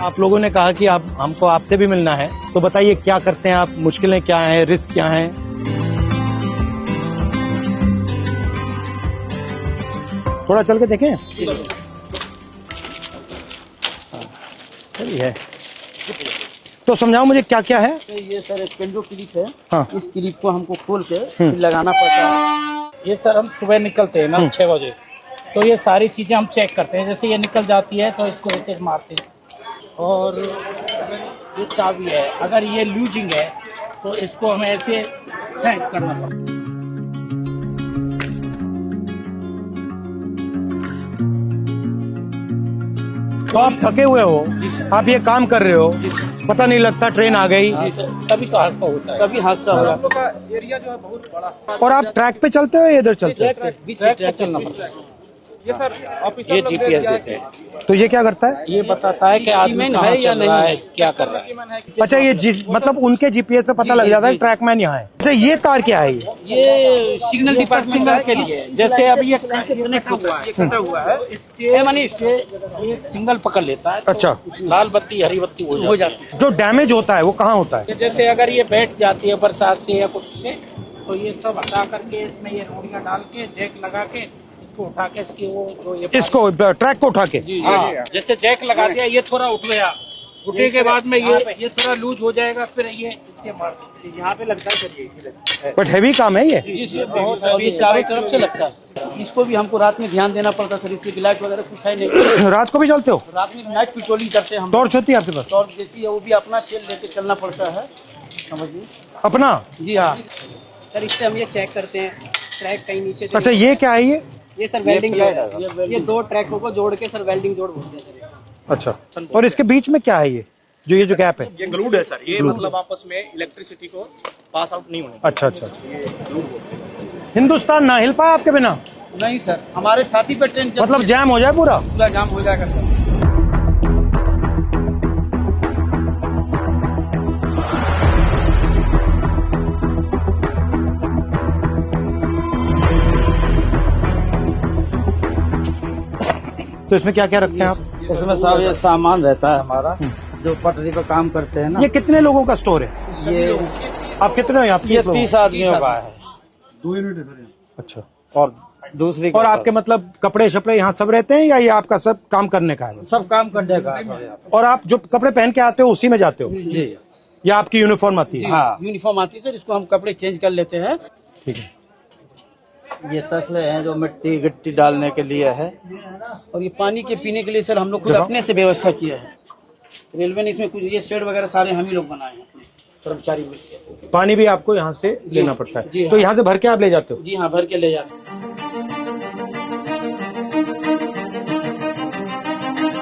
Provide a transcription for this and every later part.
आप लोगों ने कहा कि आप हमको आपसे भी मिलना है, तो बताइए क्या करते हैं आप, मुश्किलें क्या हैं, रिस्क क्या हैं? थोड़ा चल के देखें। सही है, तो समझाओ मुझे क्या क्या है। ये सर एक पेंडो क्लिप है। हाँ। इस क्लिप को हमको खोल के फिर लगाना पड़ता है। ये सर हम सुबह निकलते हैं ना 6 बजे, तो ये सारी चीजें हम चेक करते हैं। जैसे ये निकल जाती है तो इसको ऐसे मारते हैं। और ये चाबी है, अगर ये लूजिंग है तो इसको हमें ऐसे टाइट करना पड़ता है। तो आप थके हुए हो, आप ये काम कर रहे हो, पता नहीं लगता ट्रेन आ गई, कभी तो हादसा होता है, कभी हादसा हो जाता है। एरिया जो है बहुत बड़ा। और आप ट्रैक पे चलते हो या इधर चलते हो? ट्रैक चलना पड़ता है। ये सर ये जीपीएस देते हैं। तो ये क्या करता है? ये बताता है कि आदमी है या नहीं है, क्या कर रहा है। अच्छा, ये मतलब उनके जीपीएस पे पता लग जाता है ट्रैकमैन यहाँ है। अच्छा, ये तार क्या है? ये सिग्नल डिपार्टमेंट के लिए, जैसे अभी ये कनेक्ट हुआ है, कटा हुआ है, इससे मानी इससे ये सिग्नल पकड़ लेता है। अच्छा, लाल बत्ती हरी बत्ती हो जाती है। जो डैमेज होता है वो कहाँ होता है? जैसे अगर ये बैठ जाती है बरसात से या कुछ से, तो ये सब हटा करके इसमें ये रोड़ियाँ डाल के जैक लगा के इसको उठा के इसकी वो जो ये इसको ट्रैक को उठा के, हाँ, जैसे जैक लगा दिया, ये थोड़ा उठ गया, उठने के बाद में ये थोड़ा लूज हो जाएगा, फिर ये इससे मार यहाँ पे लगता है। बट हैवी काम है ये। बहुत चारों तरफ से लगता है। इसको भी हमको रात में ध्यान देना पड़ता है सर, इसकी लाइट वगैरह कुछ है नहीं। रात को भी चलते हो? रात में नाइट पेट्रोलिंग करते हैं हम। टॉर्च होती है आपके पास? टॉर्च देती है, वो भी अपना सेल लेके चलना पड़ता है, समझिए। अपना? जी हाँ सर, इससे हम ये चेक करते हैं ट्रैक कहीं नीचे। अच्छा, ये क्या है? ये सर वेल्डिंग जोड़, ये 2 ट्रैकों को जोड़ के सर वेल्डिंग जोड़ बोलते हैं सर। अच्छा, और इसके बीच में क्या है? ये जो गैप है, ये ग्लूड है सर। ये मतलब आपस में इलेक्ट्रिसिटी को पास आउट नहीं होने। अच्छा अच्छा, ये ग्लूड होते हैं। हिंदुस्तान ना हिल पाया आपके बिना? नहीं सर, हमारे छाती पे ट्रेन मतलब जैम हो जाए पूरा? पूरा जाम हो जाएगा सर। तो इसमें क्या क्या रखते हैं आप? इसमें सब ये सामान रहता है हमारा, जो पटरी पे काम करते हैं ना। ये कितने लोगों का स्टोर है? ये आप कितने हो यहाँ? ये 30 आदमियों का है। 2 यूनिट है सर। अच्छा, और दूसरी और आपके मतलब कपड़े शपड़े यहाँ सब रहते हैं या ये आपका सब काम करने का है? सब काम करने का है सर। और आप जो कपड़े पहन के आते हो उसी में जाते हो? जी या आपकी यूनिफॉर्म आती है? हाँ, यूनिफॉर्म आती है सर, इसको हम कपड़े चेंज कर लेते हैं। ठीक है। ये तसले हैं जो मिट्टी गिट्टी डालने के लिए है, और ये पानी के पीने के लिए सर हम लोग खुद अपने से व्यवस्था किया है। रेलवे ने इसमें कुछ ये शेड वगैरह सारे हम ही लोग बनाए हैं, कर्मचारी मिलकर। पानी भी आपको यहाँ से लेना पड़ता है? जी तो यहाँ से भर के आप ले जाते हो? जी हाँ, भर के ले जाते हैं।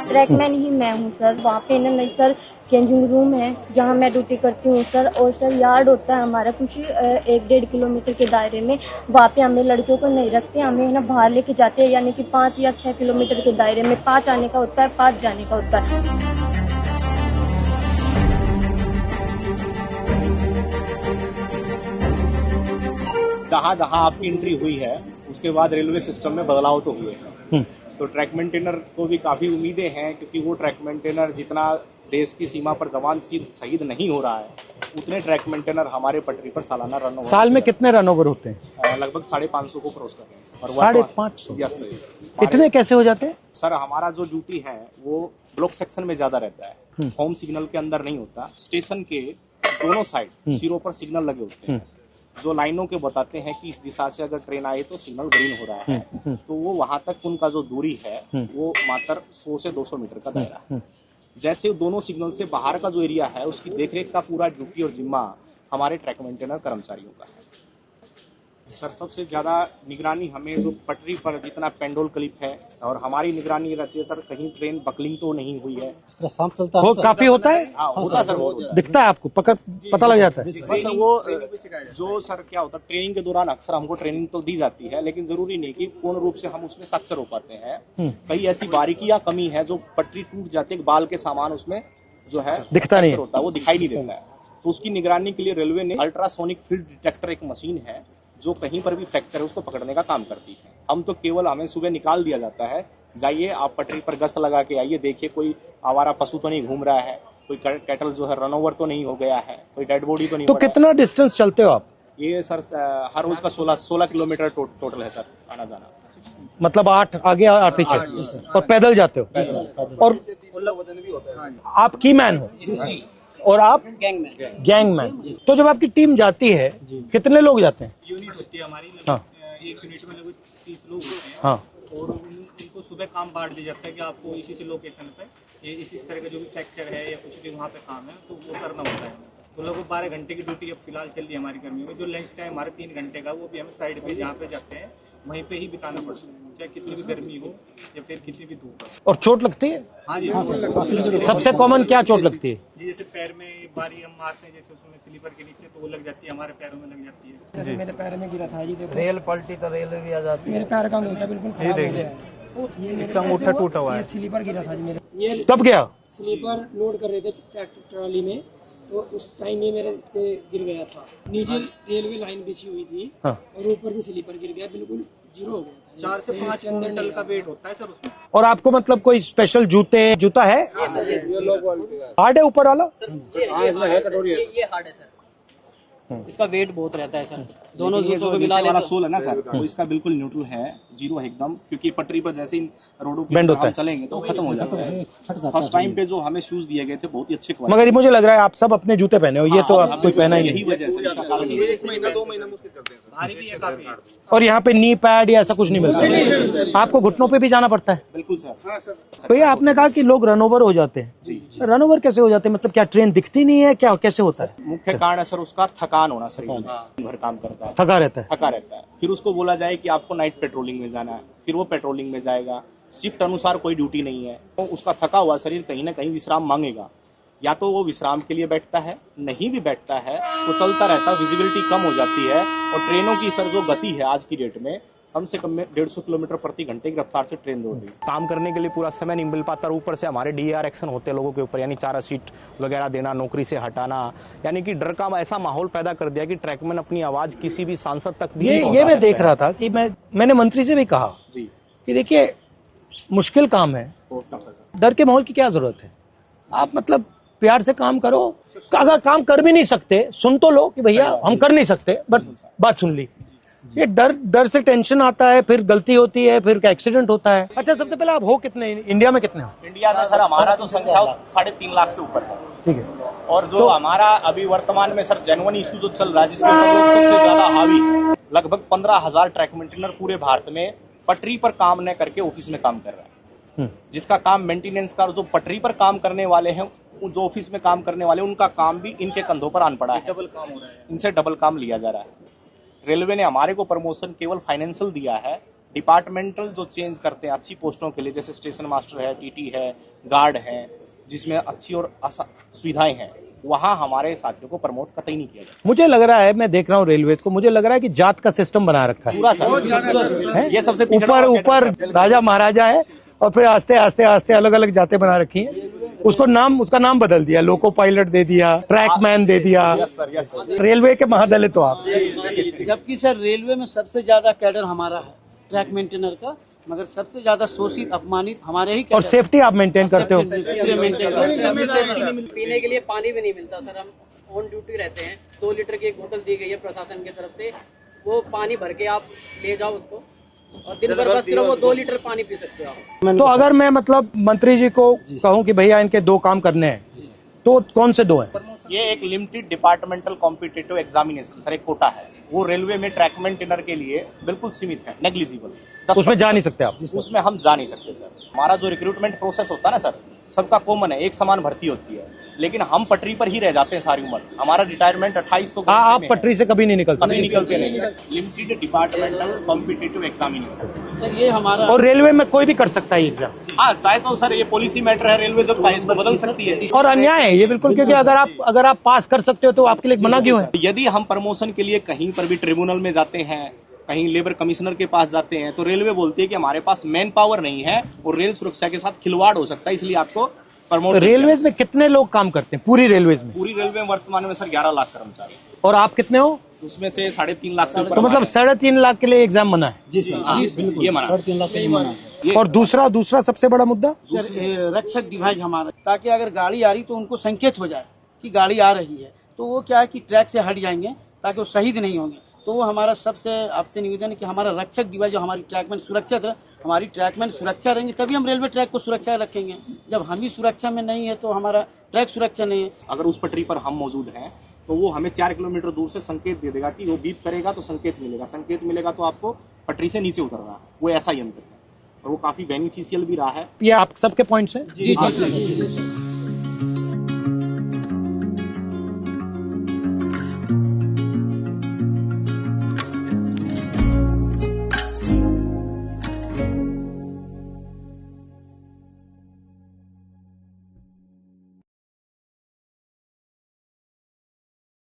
ट्रैकमैन ही मैं हूँ सर। वहाँ पे ना नहीं सर, चेंजिंग रूम है जहाँ मैं ड्यूटी करती हूँ सर। और सर यार्ड होता है हमारा कुछ 1-1.5 किलोमीटर के दायरे में। वहाँ पे हमें लड़कियों को नहीं रखते, हमें ना बाहर लेके जाते हैं, यानी कि 5 या 6 किलोमीटर के दायरे में। 5 आने का होता है, 5 जाने का होता है। जहाँ जहाँ आपकी एंट्री हुई है उसके बाद रेलवे सिस्टम में बदलाव तो हुए हैं। तो ट्रैक मेंटेनर को भी काफी उम्मीदें हैं, क्योंकि वो ट्रैक मेंटेनर जितना देश की सीमा पर जवान शहीद नहीं हो रहा है, उतने ट्रैक मेंटेनर हमारे पटरी पर सालाना रन ओवर। साल में कितने रन ओवर होते हैं? लगभग 550 को क्रॉस कर रहे हैं। 550? यस। इतने कैसे हो जाते हैं सर, हमारा जो ड्यूटी है वो ब्लॉक सेक्शन में ज्यादा रहता है, होम सिग्नल के अंदर नहीं होता। स्टेशन के दोनों साइड सिरों पर सिग्नल लगे होते हैं, जो लाइनों के बताते हैं कि इस दिशा से अगर ट्रेन आए तो सिग्नल ग्रीन हो रहा है। तो वो वहां तक उनका जो दूरी है वो मात्र 100 से 200 मीटर का दायरा है। जैसे दोनों सिग्नल से बाहर का जो एरिया है उसकी देखरेख का पूरा ड्यूटी और जिम्मा हमारे ट्रैक मेंटेनर कर्मचारियों का है। सर, सबसे ज्यादा निगरानी हमें जो पटरी पर जितना पेंडोल क्लिप है, और हमारी निगरानी रहती है सर, कहीं ट्रेन बकलिंग तो नहीं हुई है। इस तरह शाम चलता है काफी होता है? हाँ, होता सर, बहुत दिखता है आपको? पता लग जाता है? बस वो जो सर क्या होता है, ट्रेनिंग के दौरान अक्सर हमको ट्रेनिंग तो दी जाती है, लेकिन जरूरी नहीं कि पूर्ण रूप से हम उसमें सक्सेस हो पाते हैं। कई ऐसी बारीकी या कमी है जो पटरी टूट जाती है, बाल के सामान उसमें जो है दिखता नहीं होता है, वो दिखाई नहीं देता है। तो उसकी निगरानी के लिए रेलवे ने अल्ट्रासोनिक फील्ड डिटेक्टर एक मशीन है जो कहीं पर भी फ्रैक्चर है उसको पकड़ने का काम करती है। हम तो केवल हमें सुबह निकाल दिया जाता है, जाइए आप पटरी पर गश्त लगा के आइए, देखिए कोई आवारा पशु तो नहीं घूम रहा है, कोई कैटल जो है रन ओवर तो नहीं हो गया है, कोई डेड बॉडी तो नहीं। तो कितना डिस्टेंस चलते हो आप? ये सर हर रोज का 16 किलोमीटर टोटल है सर आना जाना। मतलब 8 आगे 8 पीछे, और पैदल जाते हो? और आप की मैन हो और आप गैंगमैन। तो जब आपकी टीम जाती है कितने लोग जाते हैं? यूनिट होती है हमारी, हाँ। एक यूनिट में लगभग 30 लोग होते हैं। हाँ। और उनको सुबह काम बांट दिया जाता है कि आपको इसी लोकेशन पे इस तरह का जो भी फ्रैक्चर है या कुछ भी वहाँ पे काम है तो वो करना होता है। तो लगभग 12 घंटे की ड्यूटी अब फिलहाल चल रही है हमारी कर्मियों में। जो लंच टाइम हमारे 3 घंटे का वो भी हमें साइड पे जहाँ पे जाते हैं वहीं पे ही बिताना पड़ता है, चाहे कितनी भी गर्मी हो या फिर कितनी भी धूप हो। और चोट लगती है? हाँ जी, सबसे कॉमन क्या चोट लगती है? जी जैसे पैर में बारी हम मारते हैं, जैसे उसमें स्लीपर के नीचे तो वो लग जाती है, हमारे पैरों में लग जाती है। जैसे मेरे पैर में गिरा था जी, देखो रेल पलटी तो रेल भी आ जाती मेरे पैर का अंगूठा बिल्कुल खराब हो गया है। इसका अंगूठा टूटा हुआ है। ये स्लीपर गिरा था जी मेरे। ये कब गया? स्लीपर लोड कर रहे थे ट्रैक्टर ट्रॉली में, तो उस टाइम ये मेरे इस पे गिर गया था। नीचे रेलवे लाइन बिछी हुई थी। हाँ। और ऊपर भी स्लीपर गिर गया, बिल्कुल जीरो हो गया। 4 से 5 क्विंटल का वेट होता है सर उसमें। और आपको मतलब कोई स्पेशल जूता है? हार्ड है ऊपर वाला? ये हार्ड है सर, इसका वेट बहुत रहता है सर। दोनों जूतों को मिला वाला सोल है ना सर, वो इसका बिल्कुल न्यूट्रल है, जीरो है एकदम, क्योंकि पटरी पर जैसे इन रोडों बेंड पे होता है, हम चलेंगे तो खत्म हो जाता है। फर्स्ट टाइम पे जो हमें शूज दिए गए थे बहुत ही अच्छे क्वालिटी। मगर ये मुझे लग रहा है आप सब अपने जूते पहने हो, ये तो आप कोई पहना ही यही नहीं। वजह से इसका कारण ये है। 1 महीना 2 महीना मुश्किल करते हैं भारी भी है काफी। और यहाँ पे नी पैड या ऐसा कुछ नहीं मिलता? आपको घुटनों पे भी जाना पड़ता है? बिल्कुल सर। भैया आपने कहा कि लोग रन ओवर हो जाते हैं, जी रन ओवर कैसे हो जाते हैं? मतलब क्या ट्रेन दिखती नहीं है, क्या कैसे होता है? मुख्य कारण है सर उसका थकान होना, शरीर में भर काम करता है, थका रहता है। थका रहता है। फिर उसको बोला जाए कि आपको नाइट पेट्रोलिंग में जाना है, फिर वो पेट्रोलिंग में जाएगा, शिफ्ट अनुसार कोई ड्यूटी नहीं है, तो उसका थका हुआ शरीर कहीं ना कहीं विश्राम मांगेगा। या तो वो विश्राम के लिए बैठता है, नहीं भी बैठता है तो चलता रहता है, विजिबिलिटी कम हो जाती है। और ट्रेनों की सर जो गति है आज की डेट में कम से कम 150 किलोमीटर प्रति घंटे की रफ्तार से ट्रेन दौड़ रही है। काम करने के लिए पूरा समय नहीं मिल पाता, और ऊपर से हमारे डीआर एक्शन होते हैं लोगों के ऊपर, यानी चारा सीट वगैरह देना, नौकरी से हटाना, यानी कि डर का ऐसा माहौल पैदा कर दिया कि ट्रैकमैन अपनी आवाज किसी भी सांसद तक भी ये मैं देख रहा था कि मैंने मंत्री से भी कहा जी कि देखिए मुश्किल काम है, डर के माहौल की क्या जरूरत है? आप मतलब प्यार से काम करो। अगर काम कर भी नहीं सकते सुन तो लो कि भैया हम कर नहीं सकते, बट बात सुन ली। ये डर से टेंशन आता है, फिर गलती होती है, फिर एक्सीडेंट होता है। अच्छा सबसे पहले आप हो कितने इंडिया में? कितने हो इंडिया में सर हमारा जो संख्या 3.5 लाख से ऊपर है। ठीक है। और जो हमारा अभी वर्तमान में सर जेन्युइन इशू जो चल रहा है जिसके ऊपर लोग सबसे ज्यादा हावी, लगभग 15,000 ट्रैक मेंटेनर पूरे भारत में पटरी पर काम न करके ऑफिस में काम कर रहे हैं। जिसका काम मेंटेनेंस का, जो पटरी पर काम करने वाले हैं, जो ऑफिस में काम करने वाले उनका काम भी इनके कंधों पर आन पड़ा है, डबल काम हो रहा है, इनसे डबल काम लिया जा रहा है। रेलवे ने हमारे को प्रमोशन केवल फाइनेंशियल दिया है, डिपार्टमेंटल जो चेंज करते हैं अच्छी पोस्टों के लिए, जैसे स्टेशन मास्टर है, टीटी है, गार्ड है, जिसमें अच्छी और सुविधाएं हैं, वहां हमारे साथियों को प्रमोट कतई नहीं किया जाए। मुझे लग रहा है, मैं देख रहा हूँ रेलवे को, मुझे लग रहा है कि जात का सिस्टम बना रखा है पूरा सर, ये सबसे ऊपर राजा महाराजा है और फिर आस्ते आस्ते आस्ते अलग अलग जातें बना रखी हैं। उसका नाम बदल दिया, लोको पायलट दे दिया, ट्रैकमैन दे दिया। रेलवे के महादलित तो आप। जबकि सर रेलवे में सबसे ज्यादा कैडर हमारा है ट्रैक मेंटेनर का, मगर सबसे ज्यादा शोषित अपमानित हमारे ही। और सेफ्टी आप मेंटेन करते हो? पीने के लिए पानी भी नहीं मिलता सर, हम ऑन ड्यूटी रहते हैं। 2 लीटर की एक बोतल दी गई है प्रशासन की तरफ से, वो पानी भर के आप ले जाओ उसको, और दिन भर बस सिर्फ वो 2 लीटर पानी पी सकते हो आप। तो अगर मैं मतलब मंत्री जी को कहूं कि भैया इनके 2 काम करने हैं, तो कौन से 2 हैं? ये एक limited departmental competitive examination sir, एक कोटा है, वो रेलवे में ट्रैक मेंटेनर के लिए बिल्कुल सीमित है, नेग्लिजिबल। उसमें जा नहीं सकते आप? उसमें हम जा नहीं सकते सर। हमारा जो रिक्रूटमेंट प्रोसेस होता है ना सर, सबका कॉमन है, एक समान भर्ती होती है, लेकिन हम पटरी पर ही रह जाते हैं सारी उम्र। हमारा रिटायरमेंट 2800। आप पटरी से कभी नहीं निकलते? कभी निकलते नहीं। Limited departmental competitive examination sir, ये हमारा। और रेलवे में कोई भी कर सकता है एग्जाम? हाँ, चाहे तो सर ये पॉलिसी मैटर है, रेलवे जब चाहे इसको बदल सकती है। और अन्याय है ये बिल्कुल, क्योंकि अगर आप पास कर सकते हो तो आपके लिए मना क्यों है? यदि हम प्रमोशन के लिए कहीं पर भी ट्रिब्यूनल में जाते हैं, कहीं लेबर कमिश्नर के पास जाते हैं, तो रेलवे बोलती है कि हमारे पास मैन पावर नहीं है और रेल सुरक्षा के साथ खिलवाड़ हो सकता है, इसलिए आपको प्रमोट। रेलवेज में कितने लोग काम करते हैं पूरी रेलवेज में? पूरी रेलवे में वर्तमान में सर 11 लाख कर्मचारी। और आप कितने हो? उसमें से 3.5 लाख से ऊपर। तो मतलब 3.5 लाख के लिए एग्जाम मना है? जी सर, ये मना। 3.5 लाख के लिए मना है। और दूसरा सबसे बड़ा मुद्दा सर रक्षक डिवाइस हमारा, ताकि अगर गाड़ी आ रही तो उनको संकेत हो जाए कि गाड़ी आ रही है, तो वो क्या है कि ट्रैक से हट जाएंगे ताकि वो शहीद नहीं होंगे। तो वो हमारा सबसे आपसे निवेदन है कि हमारा रक्षक डिवाइस जो हमारी ट्रैकमैन सुरक्षित रहे, हमारी ट्रैकमैन सुरक्षा रहेंगे तभी हम रेलवे ट्रैक को सुरक्षा रखेंगे। जब हम ही सुरक्षा में नहीं है तो हमारा ट्रैक सुरक्षा नहीं है। अगर उस पटरी पर हम मौजूद हैं तो वो हमें 4 किलोमीटर दूर से संकेत दे देगा कि वो बीप करेगा तो संकेत मिलेगा तो आपको पटरी से नीचे उतरना है। वो ऐसा यंत्र है और वो काफी बेनिफिशियल भी रहा है। ये आप सबके पॉइंट्स हैं? जी।